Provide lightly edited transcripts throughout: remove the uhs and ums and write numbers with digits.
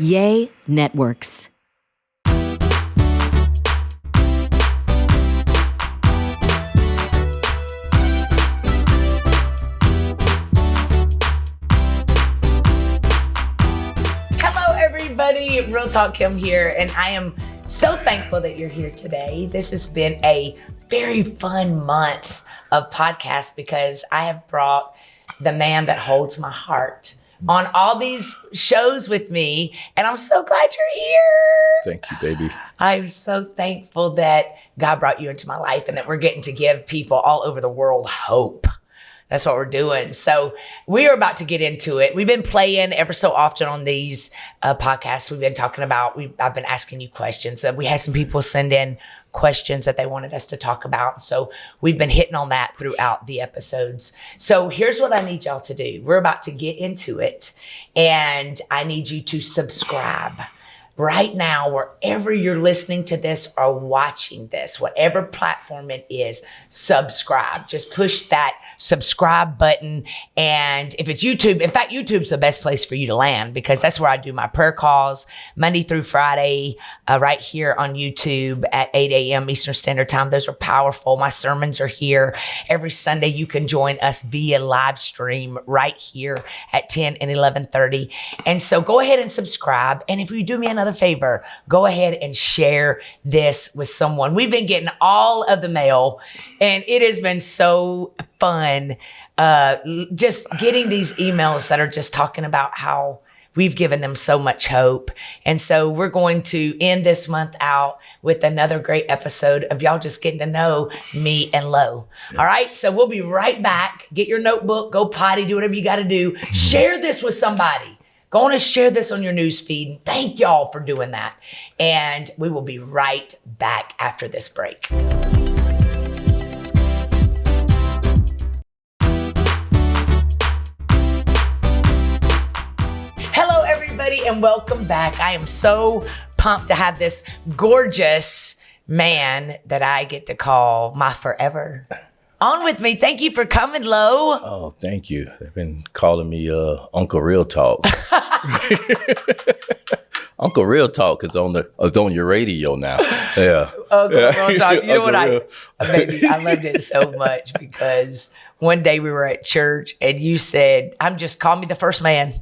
Yay Networks. Hello, everybody. Real Talk Kim here, and I am so thankful that you're here today. This has been a very fun month of podcasts because I have brought the man that holds my heart on all these shows with me, and I'm so glad you're here. Thank you, baby. I'm so thankful that God brought you into my life and that we're getting to give people all over the world hope. That's what we're doing. So we are about to get into it. We've been playing ever so often on these podcasts. We've been talking about, I've been asking you questions. We had some people send in questions that they wanted us to talk about. So we've been hitting on that throughout the episodes. So here's what I need y'all to do. We're about to get into it, and I need you to subscribe. Right now, wherever you're listening to this or watching this, whatever platform it is, subscribe. Just push that subscribe button. And if it's YouTube, in fact, YouTube's the best place for you to land because that's where I do my prayer calls Monday through Friday, right here on YouTube at 8 a.m. Eastern Standard Time. Those are powerful. My sermons are here. Every Sunday, you can join us via live stream right here at 10 and 11:30. And so go ahead and subscribe. And if you do me another favor, go ahead and share this with someone. We've been getting all of the mail, and it has been so fun just getting these emails that are just talking about how we've given them so much hope. And so we're going to end this month out with another great episode of y'all just getting to know me and Lo. All right, so we'll be right back. Get your notebook, go potty, do whatever you got to do. Share this with somebody. Go on and share this on your news feed. Thank y'all for doing that. And we will be right back after this break. Hello, everybody, and welcome back. I am so pumped to have this gorgeous man that I get to call my forever on with me. Thank you for coming, Lo. Oh, thank you. They've been calling me Uncle Real Talk. Uncle Real Talk is on your radio now. Yeah. Uncle Real Talk. You know Uncle what baby, I loved it so much because one day we were at church and you said, call me the first man.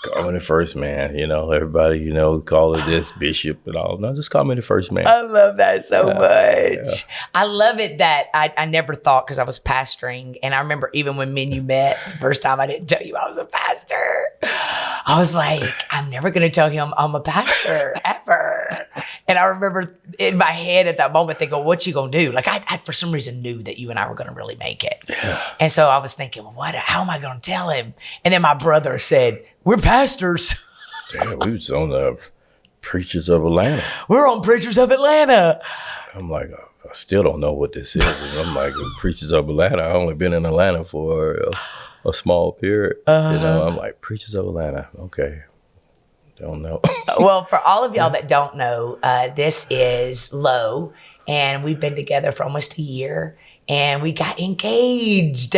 Call me the first man. Everybody, call it this bishop and all. No, just call me the first man. I love that so much. Yeah. I love it that I never thought, because I was pastoring, and I remember even when me and you met the first time, I didn't tell you I was a pastor. I was like, I'm never going to tell him I'm a pastor ever. And I remember in my head at that moment thinking, what you going to do? Like I for some reason knew that you and I were going to really make it. Yeah. And so I was thinking, how am I going to tell him? And then my brother said, we're pastors. Yeah, we was on the Preachers of Atlanta. We're on Preachers of Atlanta. I'm like, I still don't know what this is. And I'm like, Preachers of Atlanta. I only been in Atlanta for a small period. I'm like, Preachers of Atlanta. Okay. Don't know. Well, for all of y'all that don't know, this is Lo, and we've been together for almost a year. And we got engaged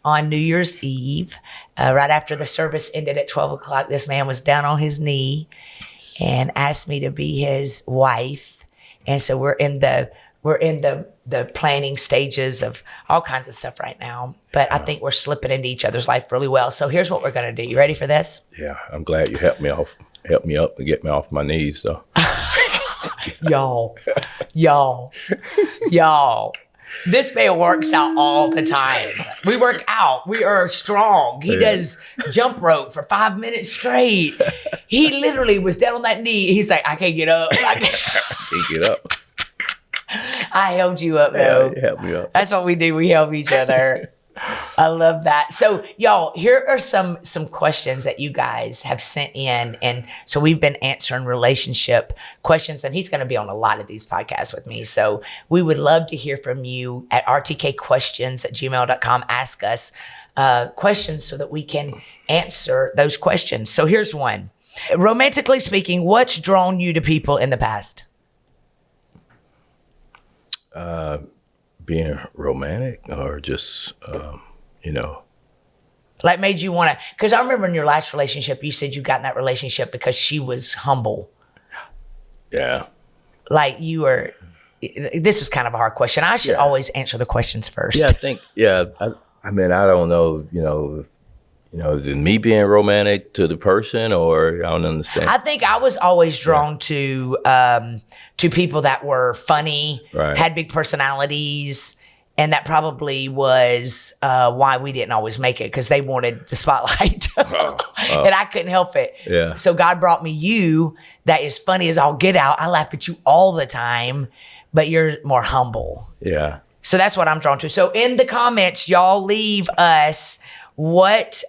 on New Year's Eve. Right after the service ended at 12 o'clock, this man was down on his knee and asked me to be his wife. And so we're in the planning stages of all kinds of stuff right now. But I think we're slipping into each other's life really well. So here's what we're going to do. You ready for this? Yeah, I'm glad you helped me up and get me off my knees. So, y'all. This man works out all the time. We work out. We are strong. He does jump rope for 5 minutes straight. He literally was down on that knee. He's like, I can't get up. I can't get up. I held you up, though. Yeah, help me up. That's what we do. We help each other. I love that. So y'all, here are some questions that you guys have sent in. And so we've been answering relationship questions, and he's going to be on a lot of these podcasts with me. So we would love to hear from you at rtkquestions@gmail.com. Ask us questions so that we can answer those questions. So here's one. Romantically speaking, what's drawn you to people in the past? Being romantic, or just Like made you want to, because I remember in your last relationship, you said you got in that relationship because she was humble. Yeah. Like you were, this was kind of a hard question. I should always answer the questions first. Yeah, I think, I mean, I don't know, is it me being romantic to the person, or I don't understand. I think I was always drawn to people that were funny, had big personalities. And that probably was why we didn't always make it, because they wanted the spotlight. And I couldn't help it. Yeah. So God brought me you that is funny as all get out. I laugh at you all the time, but you're more humble. Yeah. So that's what I'm drawn to. So in the comments, y'all leave us what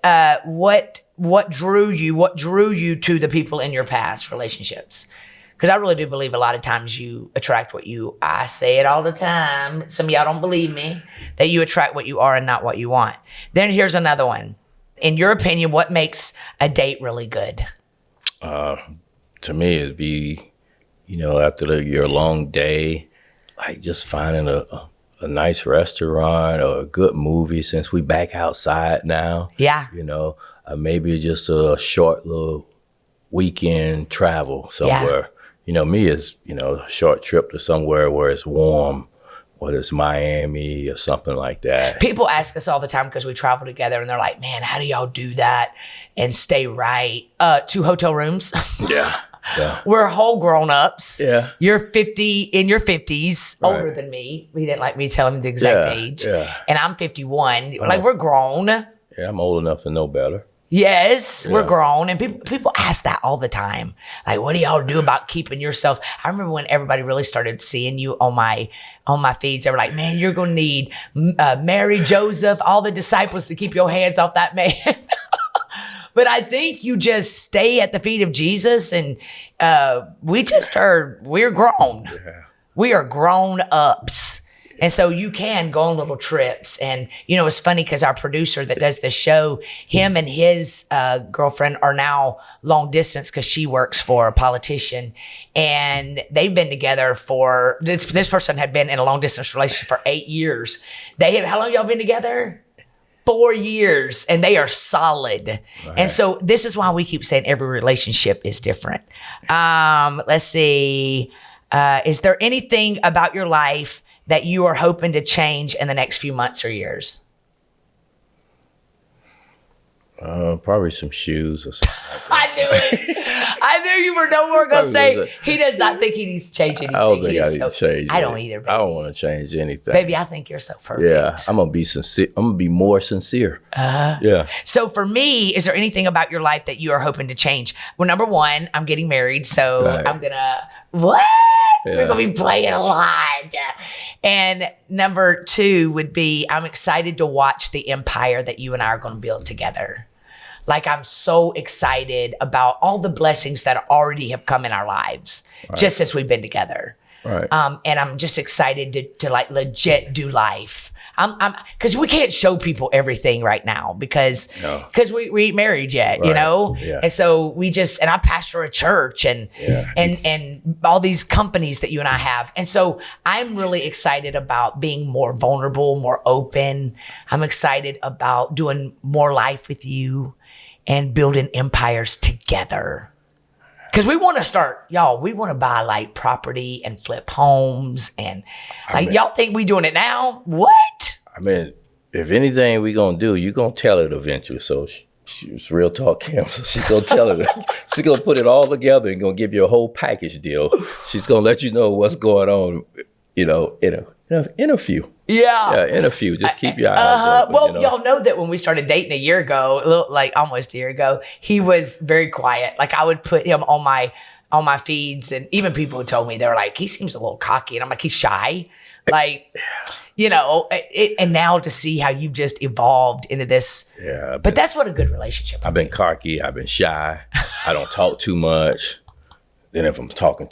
drew you to the people in your past relationships. Because I really do believe a lot of times you attract I say it all the time. Some of y'all don't believe me, that you attract what you are and not what you want. Then here's another one. In your opinion, what makes a date really good? To me, it'd be, after your long day, like just finding a nice restaurant or a good movie, since we back outside now. Yeah. Maybe just a short little weekend travel somewhere. Yeah. Me is, a short trip to somewhere where it's warm, whether it's Miami or something like that. People ask us all the time because we travel together, and they're like, man, how do y'all do that and stay right? 2 hotel rooms. Yeah. Yeah. We're whole grown-ups. Yeah. You're 50, in your 50s, Right. older than me. He didn't like me telling him the exact age. Yeah. And I'm 51. Like, we're grown. Yeah, I'm old enough to know better. Yes, we're Yeah. grown, and people ask that all the time. Like, what do y'all do about keeping yourselves? I remember when everybody really started seeing you on my feeds. They were like, "Man, you're gonna need Mary, Joseph, all the disciples to keep your hands off that man." But I think you just stay at the feet of Jesus, and we're grown. Yeah. We are grown ups. And so you can go on little trips. And, it's funny because our producer that does the show, him and his girlfriend are now long distance because she works for a politician. And they've been together this person had been in a long distance relationship for 8 years. How long y'all been together? 4 years, and they are solid. Right. And so this is why we keep saying every relationship is different. Let's see. Is there anything about your life that you are hoping to change in the next few months or years? Probably some shoes or something. I knew it. I knew you were no more going to say he does not think he needs to change anything. I don't think I need to change. I don't either, baby. I don't want to change anything. Baby, I think you're so perfect. Yeah, I'm going to be sincere. I'm going to be more sincere. Yeah. So for me, is there anything about your life that you are hoping to change? Well, number one, I'm getting married, so Right. I'm going to, what? Yeah. We're going to be playing a lot. And number two would be, I'm excited to watch the empire that you and I are going to build together. Like, I'm so excited about all the blessings that already have come in our lives, just as we've been together. Right. And I'm just excited to like legit do life. Cause we can't show people everything right now because we ain't married yet, Right. Yeah. And so and I pastor a church and all these companies that you and I have. And so I'm really excited about being more vulnerable, more open. I'm excited about doing more life with you and building empires together. Because we want to start, we want to buy like property and flip homes. And y'all think we doing it now? What? I mean, if anything we going to do, you going to tell it eventually. So she's real talk, Kim. So she's going to tell it. She's going to put it all together and going to give you a whole package deal. She's going to let you know what's going on, in a few. Yeah, in a few. Just keep your eyes open. Well, y'all know that when we started dating a year ago, almost a year ago, he was very quiet. Like, I would put him on my feeds, and even people who told me, they were like, he seems a little cocky. And I'm like, he's shy. Like, and now to see how you've just evolved into this. Yeah. But that's what a good relationship is. I've been cocky. I've been shy. I don't talk too much. Then if I'm talking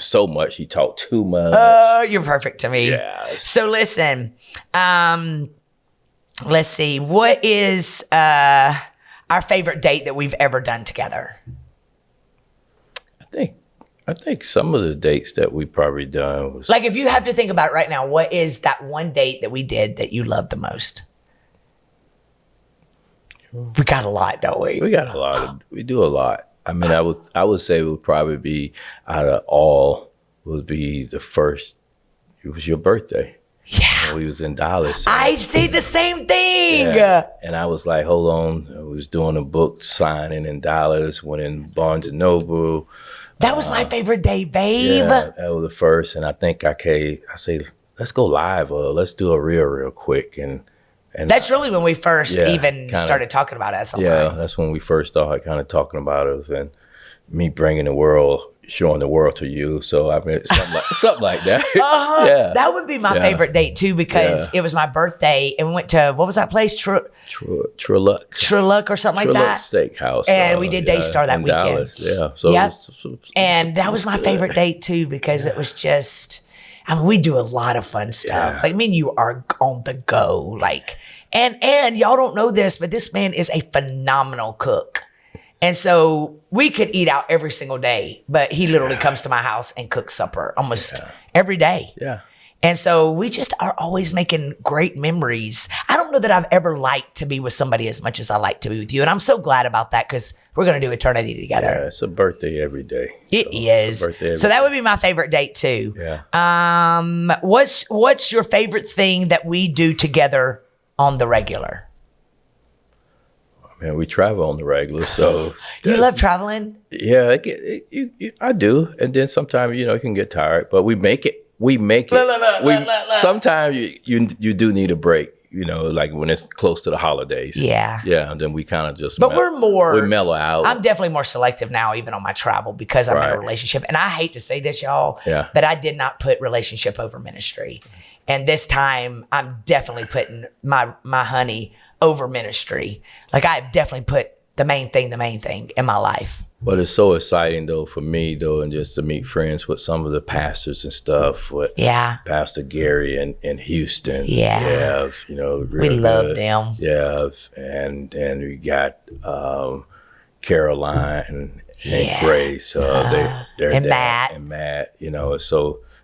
so much, he talk too much. You're perfect to me. Yeah. So listen, let's see. What is our favorite date that we've ever done together? I think some of the dates that we probably done was, like, if you have to think about it right now, what is that one date that we did that you loved the most? We got a lot, don't we? We got a lot. We do a lot. I mean, I would say it would probably be out of all would be the first. It was your birthday. Yeah. We was in Dallas. So, I see the same thing. yeah. And I was like, hold on. I was doing a book signing in Dallas, went in Barnes & Noble. That was my favorite day, babe. Yeah, that was the first. And I think I say, let's go live or let's do a reel real quick. And that's really when we first even kinda, started talking about SLI. Yeah, that's when we first started kind of talking about it and me bringing the world, showing the world to you. So I mean, something like that. Yeah, that would be my favorite date too because it was my birthday and we went to what was that place? Truluck or something like that. Steakhouse. And we did Daystar that in weekend. Dallas, yeah. So and that was my favorite date too because it was just. I mean, we do a lot of fun stuff. Yeah. Like me and you are on the go. Like, and y'all don't know this, but this man is a phenomenal cook. And so we could eat out every single day, but he literally comes to my house and cooks supper almost every day. Yeah. And so we just are always making great memories. I don't know that I've ever liked to be with somebody as much as I like to be with you. And I'm so glad about that because we're going to do eternity together. Yeah, it's a birthday every day. It is. So that would be my favorite date too. Yeah. What's your favorite thing that we do together on the regular? Man, we travel on the regular, so you love traveling. Yeah, I do, and then sometimes it can get tired, but we make it. Sometimes you do need a break, like when it's close to the holidays. Yeah, and then we kind of just. But we mellow out. I'm definitely more selective now, even on my travel, because I'm in a relationship, and I hate to say this, y'all. Yeah. But I did not put relationship over ministry, and this time I'm definitely putting my honey over ministry. Like I have definitely put the main thing in my life. But it's so exciting though for me though, and just to meet friends with some of the pastors and stuff. With Pastor Gary in Houston. Yeah. We love them. Yeah, and we got Caroline and Grace. They're and Matt.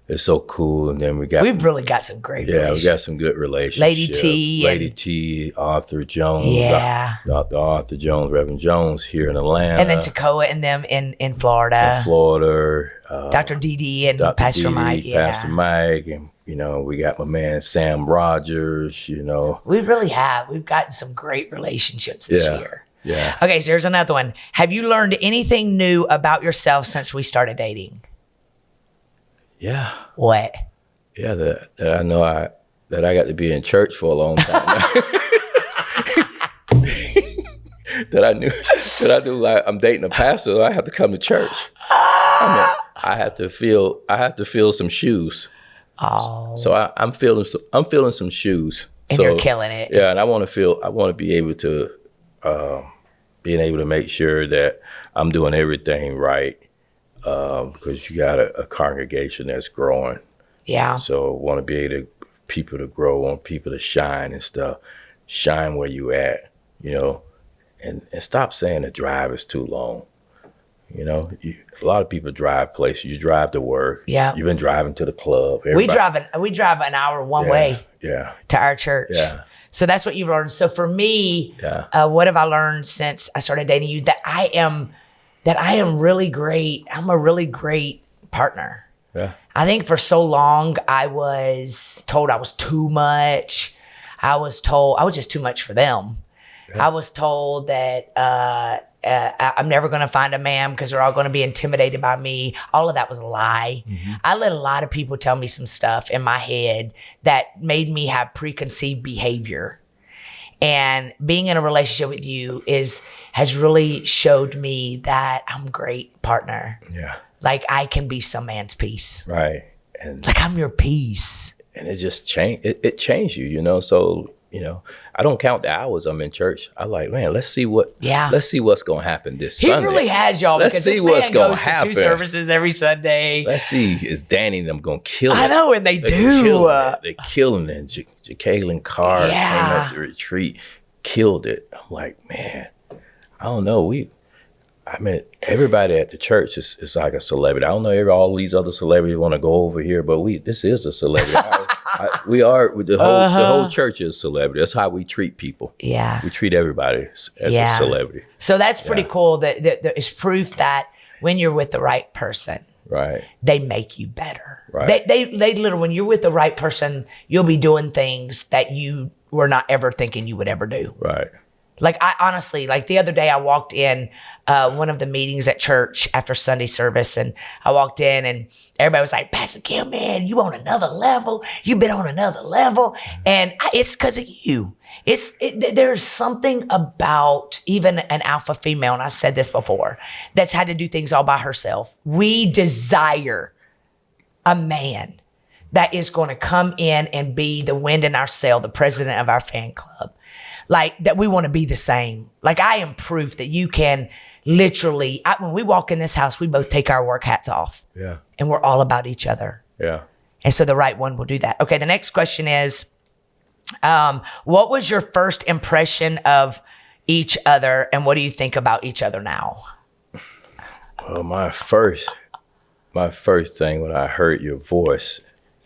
It's so cool. And then we've really got some great relationships. We got some good relationships. Lady T, Arthur Jones. Yeah. Dr. Arthur Jones, Reverend Jones here in Atlanta. And then Tekoa and them in Florida. Dr. Dee and Dr. Pastor Dee, Mike. Yeah. Pastor Mike. And, we got my man Sam Rogers, We really have. We've gotten some great relationships this year. Yeah. Okay, so here's another one. Have you learned anything new about yourself since we started dating? Yeah. What? Yeah, that I know that I got to be in church for a long time. that I knew like I'm dating a pastor, so I have to come to church. I have to feel some shoes. Oh. So I'm feeling some shoes. And you're killing it. Yeah, and I want to be able to make sure that I'm doing everything right. Because you got a congregation that's growing. Yeah. So want to be able people to grow, want people to shine and stuff. Shine where you at, and stop saying the drive is too long. A lot of people drive places. You drive to work. Yeah. You've been driving to the club. We drive an hour one way. Yeah. To our church. Yeah. So that's what you've learned. So for me, what have I learned since I started dating you? That I am really great. I'm a really great partner. Yeah. I think for so long I was told I was too much. I was told I was just too much for them. Yeah. I was told that I'm never going to find a man because they're all going to be intimidated by me. All of that was a lie. Mm-hmm. I let a lot of people tell me some stuff in my head that made me have preconceived behavior. And being in a relationship with you has really showed me that I'm a great partner. Yeah. Like I can be some man's peace. Right. And like I'm your peace. And it just changed. It changed you, So, I don't count the hours I'm in church. I like, man, let's see what's going to happen this Sunday. He really has y'all. Let's because see this what's man going goes to happen. To 2 services every Sunday. Let's see, is Danny and them going to kill it? I know, and they do. They're killing it. Jacqueline Carr came at the retreat, killed it. I'm like, man, I don't know. Everybody at the church is like a celebrity. I don't know, all these other celebrities want to go over here, but this is a celebrity. We are the whole church is celebrity. That's how we treat people. Yeah. We treat everybody as a celebrity. So that's pretty cool. That it's proof that when you're with the right person, Right. they make you better. Right. They literally, when you're with the right person, you'll be doing things that you were not ever thinking you would ever do. Right. Like I honestly, like the other day I walked in one of the meetings at church after Sunday service, and I walked in and everybody was like, Pastor Kim, man, you on another level. You've been on another level. And it's because of you. There's something about even an alpha female, and I've said this before, that's had to do things all by herself. We desire a man that is going to come in and be the wind in our sail, the president of our fan club. Like that we want to be the same. Like I am proof that you can literally, when we walk in this house, we both take our work hats off. Yeah. And we're all about each other. Yeah. And so the right one will do that. Okay, the next question is, what was your first impression of each other and what do you think about each other now? Well, my first thing when I heard your voice,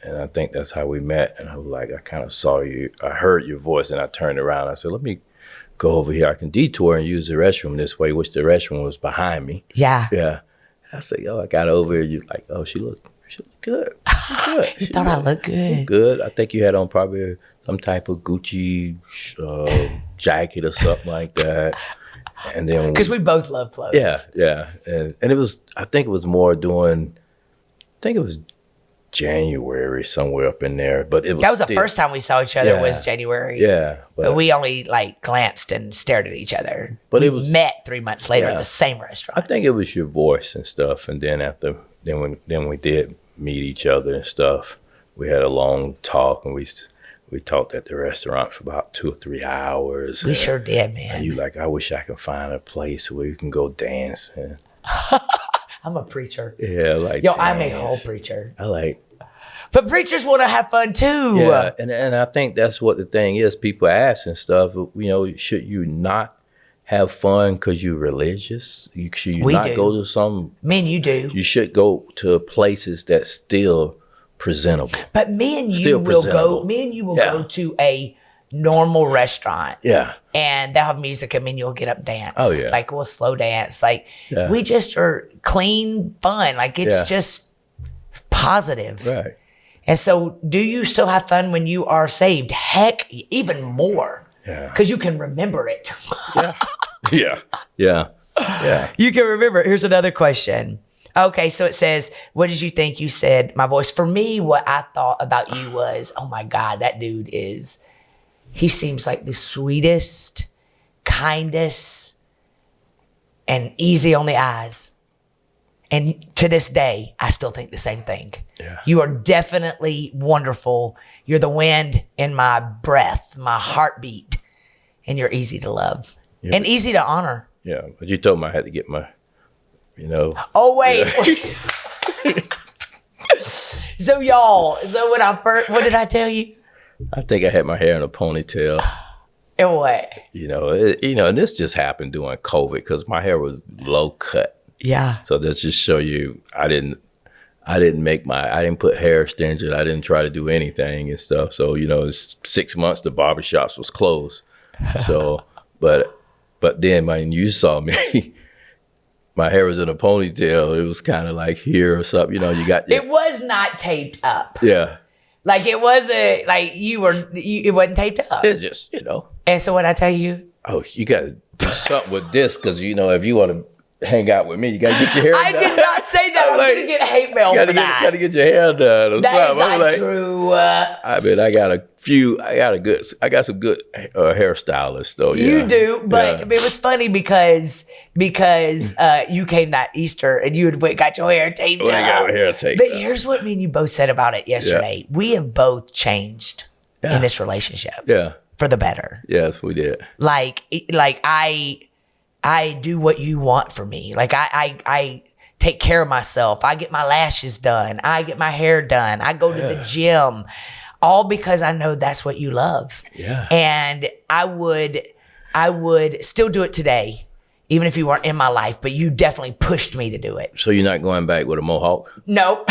and I think that's how we met, and I was like, I kind of saw you, I heard your voice, and I turned around. I said, let me go over here. I can detour and use the restroom this way, which the restroom was behind me. Yeah. Yeah. I said, yo, I got over here. You like, oh, she looked good. Good. You thought I looked good. Good. I think you had on probably some type of Gucci jacket or something like that. And then because we both love clothes. Yeah. And it was, I think it was more during, I think it was January somewhere up in there, but it was that was the first time we saw each other was January. Yeah, but we only like glanced and stared at each other. But we it was met 3 months later at the same restaurant. I think it was your voice and stuff, and then then we did meet each other and stuff. We had a long talk, and we talked at the restaurant for about 2 or 3 hours. We sure did, man. And you like, I wish I could find a place where you can go dance. And I'm a preacher. Yeah, like yo, dance. I'm a whole preacher. I like. But preachers want to have fun too. Yeah, and I think that's what the thing is. People ask and stuff, you know, should you not have fun because you're religious? Should you not go to some... Me and you do. You should go to places that's still presentable. But me and you will go to a normal restaurant. Yeah. And they'll have music and then you'll get up and dance. Oh, yeah. Like we'll slow dance. Like we just are clean fun. Like it's just positive. Right. And so do you still have fun when you are saved? Heck, even more. Yeah. Because you can remember it. Yeah. You can remember. Here's another question. Okay, so it says, what did you think you said, my voice? For me, what I thought about you was, oh my God, that dude he seems like the sweetest, kindest, and easy on the eyes. And to this day, I still think the same thing. Yeah. You are definitely wonderful. You're the wind in my breath, my heartbeat, and you're easy to love and easy to honor. Yeah, but you told me I had to get my, Oh, wait. So y'all, what did I tell you? I think I had my hair in a ponytail. And what? And this just happened during COVID because my hair was low cut. Yeah. So that just show you I didn't put hair extension. I didn't try to do anything and stuff. So, it's 6 months the barbershops was closed. So, but then when you saw me, my hair was in a ponytail. It was kind of like here or something, It was not taped up. Yeah. Like it wasn't like it wasn't taped up. It's just, And so what I tell you? Oh, you got to do something with this because, if you want to hang out with me, you got to get your hair done. I did not say that. I'm going to get hate mail for that. You got to get your hair done or that something. That is not true. I mean, I got some good hairstylists though. You do, but it was funny because you came that Easter and you had got your hair taped up. Got my hair taped but up. here's what me and you both said about it yesterday. Yeah. We have both changed in this relationship. Yeah. For the better. Yes, we did. Like I do what you want for me. Like I take care of myself. I get my lashes done. I get my hair done. I go to the gym, all because I know that's what you love. Yeah. And I would still do it today, even if you weren't in my life, but you definitely pushed me to do it. So you're not going back with a mohawk? Nope.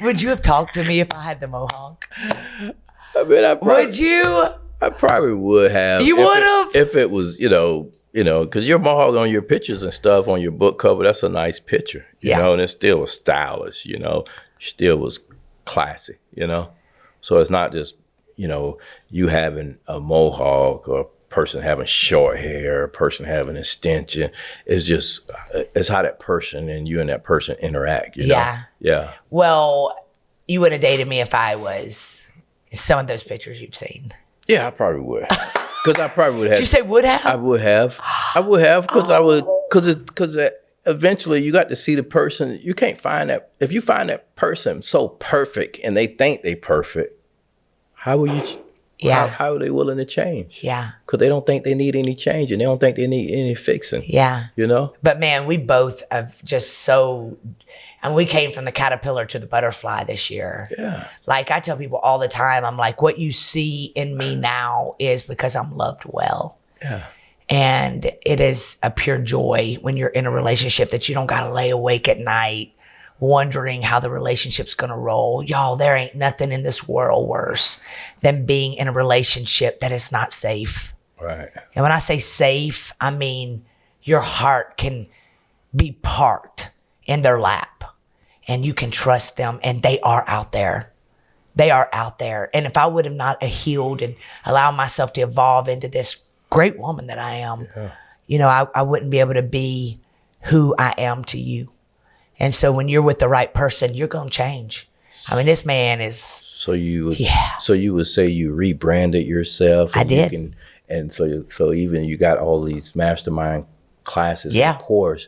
Would you have talked to me if I had the mohawk? I mean, Would you? I probably would have. You would have? If it was, because your mohawk on your pictures and stuff on your book cover, that's a nice picture, you know, and it still was stylish, still was classy, So it's not just, you having a mohawk or a person having short hair, a person having an extension. It's how that person and you and that person interact, Yeah. Yeah. Well, you would have dated me if I was some of those pictures you've seen. Yeah, I probably would. Because I probably would have. Did you say would have? I would have. Because eventually you got to see the person. You can't find that. If you find that person so perfect and they think they perfect, how will you? Yeah. How are they willing to change? Yeah. Because they don't think they need any change and they don't think they need any fixing. Yeah. But man, we both have just and we came from the caterpillar to the butterfly this year. Yeah. Like I tell people all the time, I'm like, what you see in me now is because I'm loved well. Yeah. And it is a pure joy when you're in a relationship that you don't got to lay awake at night wondering how the relationship's going to roll. Y'all, there ain't nothing in this world worse than being in a relationship that is not safe. Right. And when I say safe, I mean your heart can be parked in their lap and you can trust them and they are out there. They are out there. And if I would have not healed and allowed myself to evolve into this great woman that I am, I wouldn't be able to be who I am to you. And so when you're with the right person, you're going to change. I mean, this man is. So you would say you rebranded yourself. I did. So even you got all these mastermind classes, of course,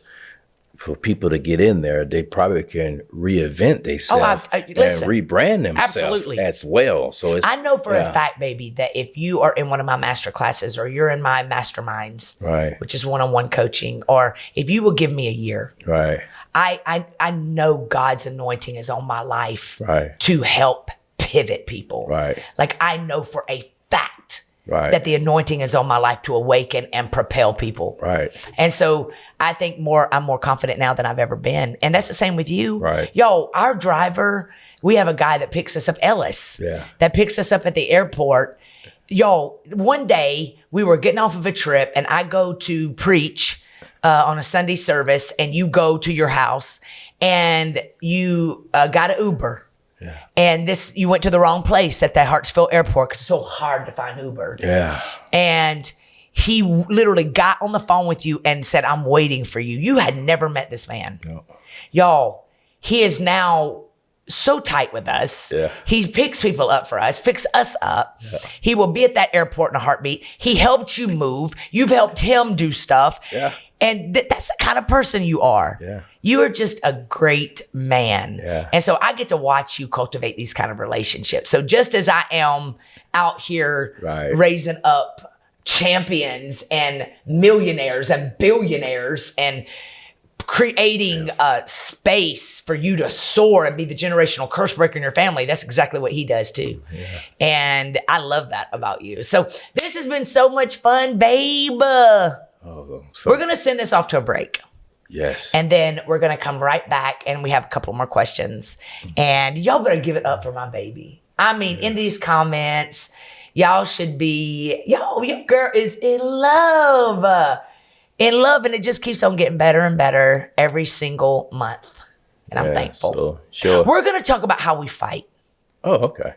for people to get in there, they probably can reinvent themselves and rebrand themselves as well. So I know for a fact, baby, that if you are in one of my master classes or you're in my masterminds, right, which is one-on-one coaching, or if you will give me a year, right, I know God's anointing is on my life, right, to help pivot people, right. Like I know for a fact. Right. That the anointing is on my life to awaken and propel people. Right. And so I think I'm more confident now than I've ever been. And that's the same with you. Right. Yo, our driver, we have a guy that picks us up, Ellis, that picks us up at the airport. Yo, one day we were getting off of a trip and I go to preach on a Sunday service and you go to your house and you got an Uber. Yeah. And you went to the wrong place at that Hartsville airport because it's so hard to find Uber. Yeah. And he literally got on the phone with you and said, I'm waiting for you. You had never met this man. No. Y'all, he is now so tight with us. Yeah. He picks people up for us, picks us up. Yeah. He will be at that airport in a heartbeat. He helped you move. You've helped him do stuff. Yeah. And that's the kind of person you are. Yeah. You are just a great man. Yeah. And so I get to watch you cultivate these kind of relationships. So just as I am out here raising up champions and millionaires and billionaires and creating a space for you to soar and be the generational curse breaker in your family, that's exactly what he does too. Yeah. And I love that about you. So this has been so much fun, babe. We're going to send this off to a break. Yes. And then we're going to come right back and we have a couple more questions. And y'all better give it up for my baby. I mean, in these comments, y'all should be, your girl is in love. In love, and it just keeps on getting better and better every single month. And I'm thankful. So, sure. We're going to talk about how we fight. Oh, okay.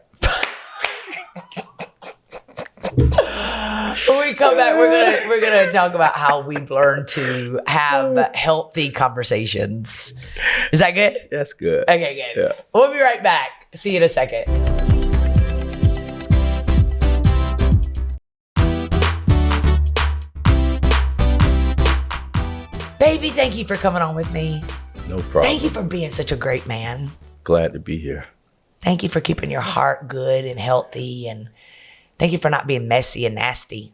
When we come back, we're gonna talk about how we've learned to have healthy conversations. Is that good? That's good. Okay, good. Yeah. We'll be right back. See you in a second. Baby, thank you for coming on with me. No problem. Thank you for being such a great man. Glad to be here. Thank you for keeping your heart good and healthy, and thank you for not being messy and nasty.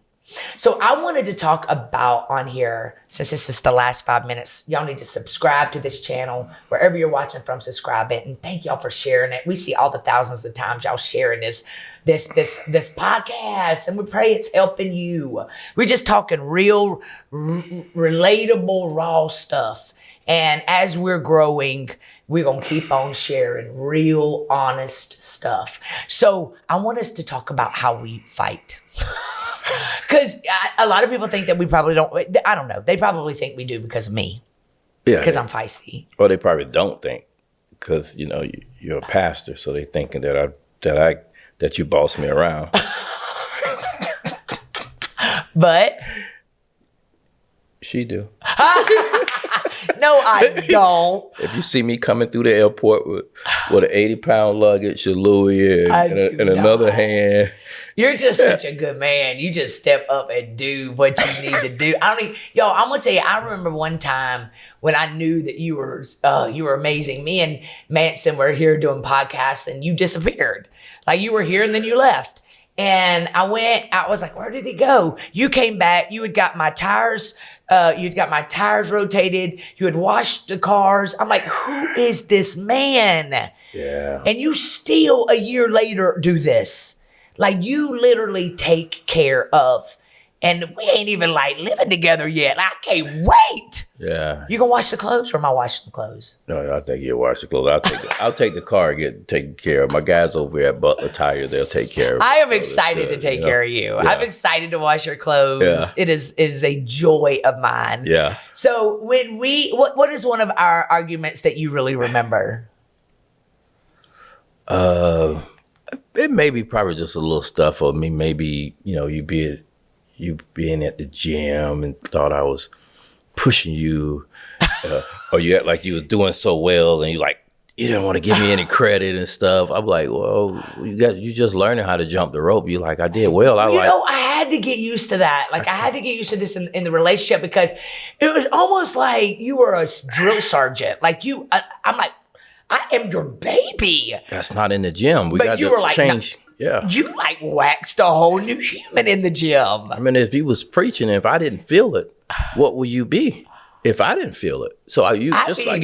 So I wanted to talk about on here, since this is the last 5 minutes, y'all need to subscribe to this channel. Wherever you're watching from, subscribe it. And thank y'all for sharing it. We see all the thousands of times y'all sharing this podcast, and we pray it's helping you. We're just talking real, relatable, raw stuff. And as we're growing, we're going to keep on sharing real, honest stuff. So I want us to talk about how we fight. Because a lot of people think that we probably don't. I don't know. They probably think we do because of me. Yeah. Because I'm feisty. Or they probably don't think because, you're a pastor. So they thinking that you boss me around. But she do. No, I don't. If you see me coming through the airport with an 80-pound luggage, a Louis, and another hand. You're just such a good man. You just step up and do what you need to do. I'm gonna tell you, I remember one time when I knew that you were amazing. Me and Manson were here doing podcasts and you disappeared. Like you were here and then you left. And I was like, where did he go? You came back, you had got my tires, rotated, you had washed the cars. I'm like, who is this man? Yeah. And you still a year later do this. Like you literally take care of, and we ain't even like living together yet. I can't wait. Yeah. You gonna wash the clothes or am I washing the clothes? No, I think you wash the clothes. I'll take the car and get taken care of. My guys over at Butler Tire, they'll take care of it. I am excited to take care of you. Yeah. I'm excited to wash your clothes. Yeah. It is a joy of mine. Yeah. So when what is one of our arguments that you really remember? It may be probably just a little stuff of me. Maybe, you being at the gym and thought I was pushing you, or you act like you were doing so well and you didn't want to give me any credit and stuff. I'm like, well, you just learning how to jump the rope. You're like, I did well. I had to get used to that. Like I had to get used to this in the relationship because it was almost like you were a drill sergeant. Like I'm like, I am your baby. That's not in the gym. We got to change. Yeah. You waxed a whole new human in the gym. I mean, if you was preaching, if I didn't feel it, what would you be? If I didn't feel it. So if you preaching,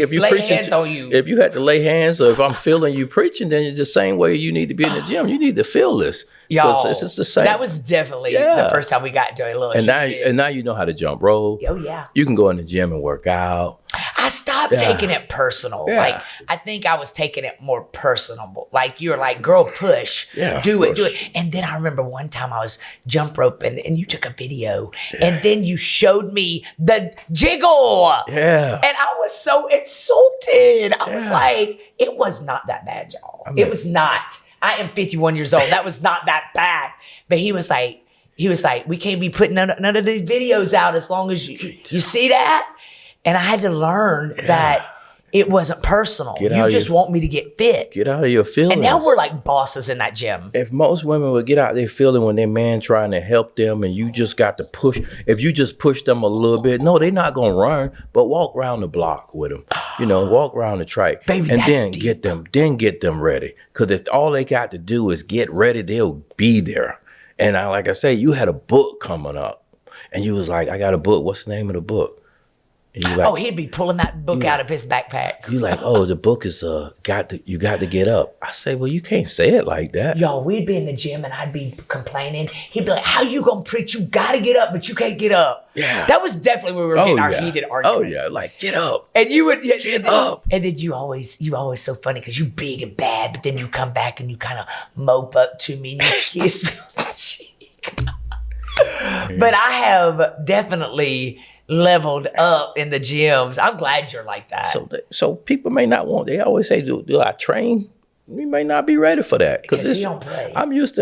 if you had to lay hands, or if I'm feeling you preaching, then it's the same way you need to be in the gym. You need to feel this. Y'all, it's just the same. That was definitely the first time we got into a little. And now you know how to jump rope. Oh yeah. You can go in the gym and work out. I stopped taking it personal. Yeah. Like I think I was taking it more personable. Like you were like, girl, push. Yeah, do it. And then I remember one time I was jump roping and you took a video and then you showed me the jiggle. Yeah. And I was so insulted. I was like, it was not that bad, y'all. It was not. I am 51 years old. That was not that bad. But he was like, we can't be putting none of these videos out as long as you see that. And I had to learn that it wasn't personal. You just want me to get fit. Get out of your feelings. And now we're like bosses in that gym. If most women would get out their feeling when their man trying to help them and you just got to push, if you just push them a little bit, no, they're not going to run, but walk around the block with them. Walk around the track. Baby, and that's then deep. get them ready. Because if all they got to do is get ready, they'll be there. And like I say, you had a book coming up and you was like, I got a book. What's the name of the book? Like, he'd be pulling that book out of his backpack. You like, the book is you got to get up. I say, well, you can't say it like that. Y'all, we'd be in the gym and I'd be complaining. He'd be like, how you gonna preach? You gotta get up, but you can't get up. Yeah. That was definitely where we were getting our heated arguments. Oh yeah, like get up. And you would get up. And then you always so funny because you big and bad, but then you come back and you kind of mope up to me and you kiss me on the cheek. But I have definitely leveled up in the gyms. I'm glad you're like that. So people may not want. They always say, "Do I train?" We may not be ready for that because you don't play. I'm used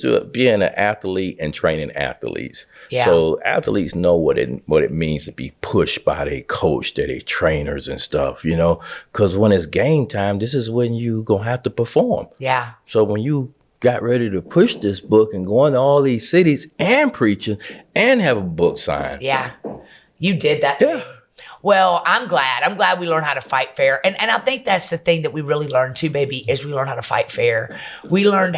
to being an athlete and training athletes. Yeah. So athletes know what it means to be pushed by their coach, their trainers and stuff. Because when it's game time, this is when you gonna have to perform. Yeah. So when you got ready to push this book and go into all these cities and preaching and have a book signed. Yeah. You did that. Yeah. Well, I'm glad. I'm glad we learned how to fight fair. And I think that's the thing that we really learned too, baby, is we learned how to fight fair. We learned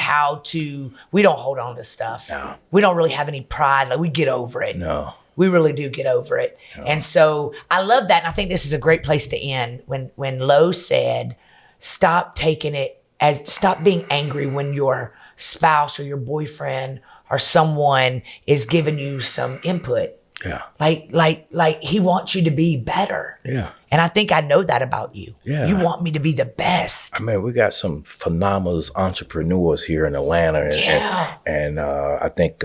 we don't hold on to stuff. No. We don't really have any pride. Like, we get over it. No. We really do get over it. No. And so I love that. And I think this is a great place to end when Lo said, stop being angry when your spouse or your boyfriend or someone is giving you some input. Yeah. Like he wants you to be better. Yeah. And I think I know that about you. Yeah. You want me to be the best. I mean, we got some phenomenal entrepreneurs here in Atlanta. And I think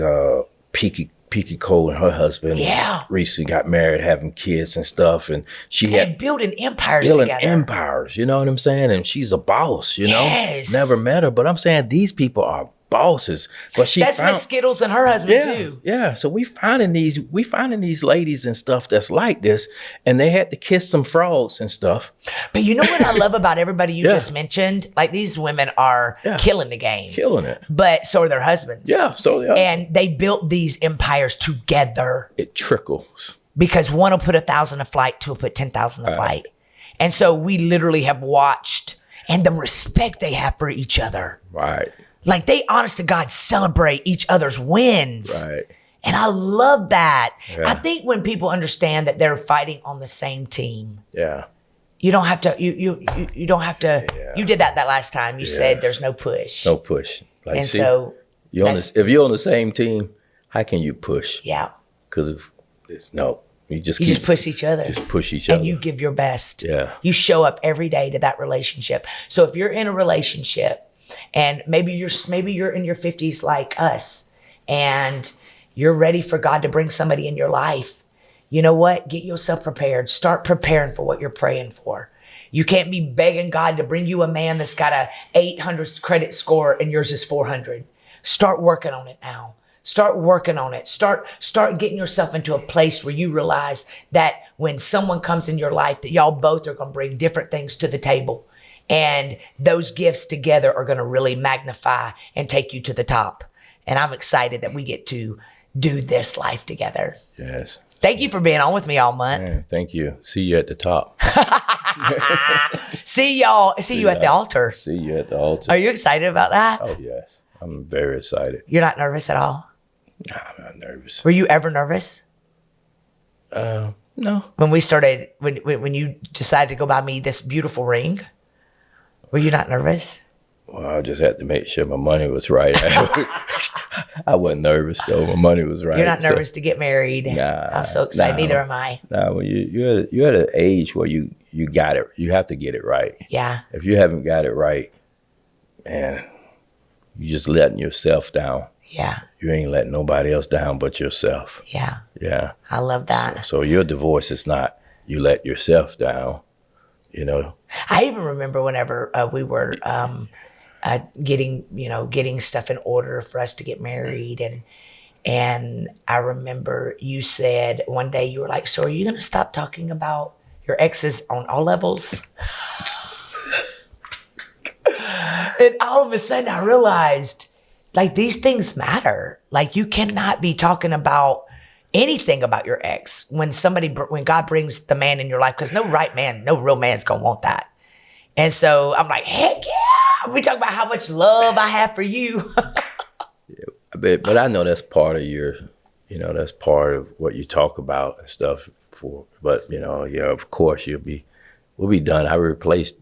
Peaky Cole and her husband recently got married, having kids and stuff. And she had building empires together. Empires, you know what I'm saying? And she's a boss, you know? Never met her, but I'm saying these people are bosses. But that's Miss Skittles and her husband too. Yeah. So we finding these ladies and stuff that's like this, and they had to kiss some frogs and stuff. But you know what I love about everybody you just mentioned? Like, these women are killing the game. Killing it. But so are their husbands. Yeah. So and they built these empires together. It trickles. Because one will put 1,000 a flight, two will put 10,000 a flight. And so we literally have watched, and the respect they have for each other. Right. Like, they, honest to God, celebrate each other's wins. Right. And I love that. Yeah. I think when people understand that they're fighting on the same team. Yeah. You don't have to, you don't have to, you did that last time. You said there's no push. No push. Like, and so. If you're on the same team, how can you push? Yeah. Because you just push each other. Just push each other. And you give your best. Yeah. You show up every day to that relationship. So if you're in a relationship, and maybe you're in your 50s like us, and you're ready for God to bring somebody in your life, you know what? Get yourself prepared. Start preparing for what you're praying for. You can't be begging God to bring you a man that's got a 800 credit score and yours is 400. Start working on it now. Start working on it. Start getting yourself into a place where you realize that when someone comes in your life, that y'all both are going to bring different things to the table. And those gifts together are going to really magnify and take you to the top. And I'm excited that we get to do this life together. Yes. Thank you for being on with me all month. Man, thank you. See you at the top. See y'all. See you at the altar. See you at the altar. Are you excited about that? Oh, yes. I'm very excited. You're not nervous at all? Nah, I'm not nervous. Were you ever nervous? No. When you decided to go buy me this beautiful ring, were you not nervous? Well, I just had to make sure my money was right. I wasn't nervous though. My money was right. You're not nervous to get married. Nah, I'm so excited. Neither am I. Nah, when you're at an age where you got it, you have to get it right. Yeah. If you haven't got it right, man, you just letting yourself down. Yeah. You ain't letting nobody else down but yourself. Yeah. Yeah. I love that. So your divorce is not you let yourself down, you know. I even remember whenever we were getting stuff in order for us to get married, and I remember you said one day, you were like, "So are you going to stop talking about your exes on all levels?" And all of a sudden I realized, like, these things matter. Like, you cannot be talking about anything about your ex when God brings the man in your life, because no real man's gonna want that. And so I'm like, heck yeah, we talk about how much love I have for you. But I know that's part of that's part of what you talk about and stuff. But of course we'll be done. I replace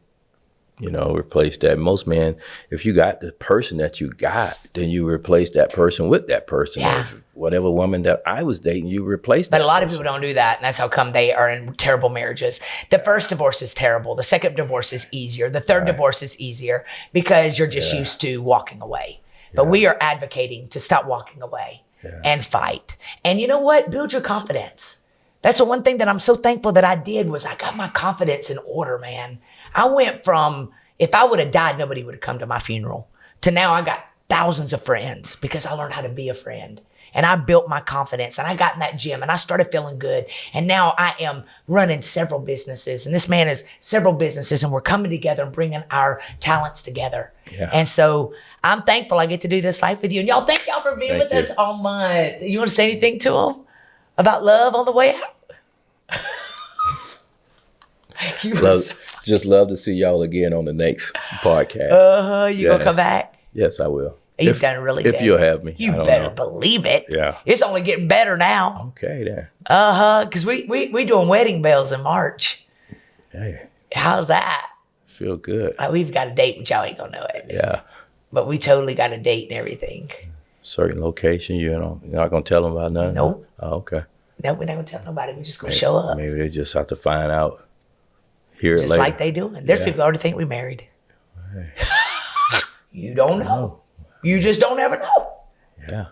that. Most men, if you got the person that you got, then you replace that person with that person. Yeah. Whatever woman that I was dating, you replace that. But a lot of person. people don't do that, and that's how come they are in terrible marriages. The first divorce is terrible. The second divorce is easier. The third divorce is easier because you're just used to walking away. But we are advocating to stop walking away and fight. And you know what? Build your confidence. That's the one thing that I'm so thankful that I did, was I got my confidence in order, man. I went from, if I would have died, nobody would have come to my funeral, to now I got thousands of friends because I learned how to be a friend. And I built my confidence, and I got in that gym, and I started feeling good. And now I am running several businesses, and this man is several businesses, and we're coming together and bringing our talents together. Yeah. And so I'm thankful I get to do this life with you. And y'all, thank y'all for being with us all month. You want to say anything to them about love on the way out? You were Love, so just love to see y'all again on the next podcast. You gonna come back? Yes, I will. You've done really good. If you'll have me. You I don't better know. believe it. Yeah. It's only getting better now. Okay, then. Because we doing wedding bells in March. Hey, How's that? feel good. We've got a date, but y'all ain't gonna know it. Yeah. But we totally got a date and everything. Certain location, you're not going to tell them about nothing? Nope. Oh, okay. No, we're not gonna tell nobody. We're just gonna show up. Maybe they just have to find out. Hear it Just later. like they doing. There's people already think we married. Hey. You don't know. You just don't ever know. Yeah.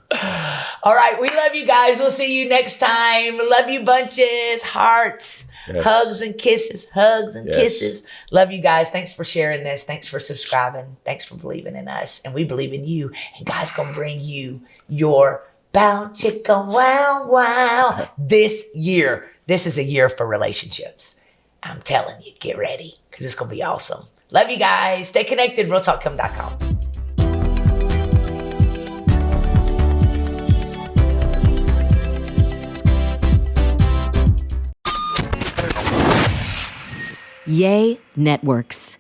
All right. We love you guys. We'll see you next time. Love you bunches. Hearts. Yes. Hugs and kisses. Hugs and Yes. kisses. Love you guys. Thanks for sharing this. Thanks for subscribing. Thanks for believing in us. And we believe in you. And God's going to bring you your bow chicka wow wow this year. This is a year for relationships. I'm telling you, get ready because it's going to be awesome. Love you guys. Stay connected. RealTalkCom.com. Yay Networks.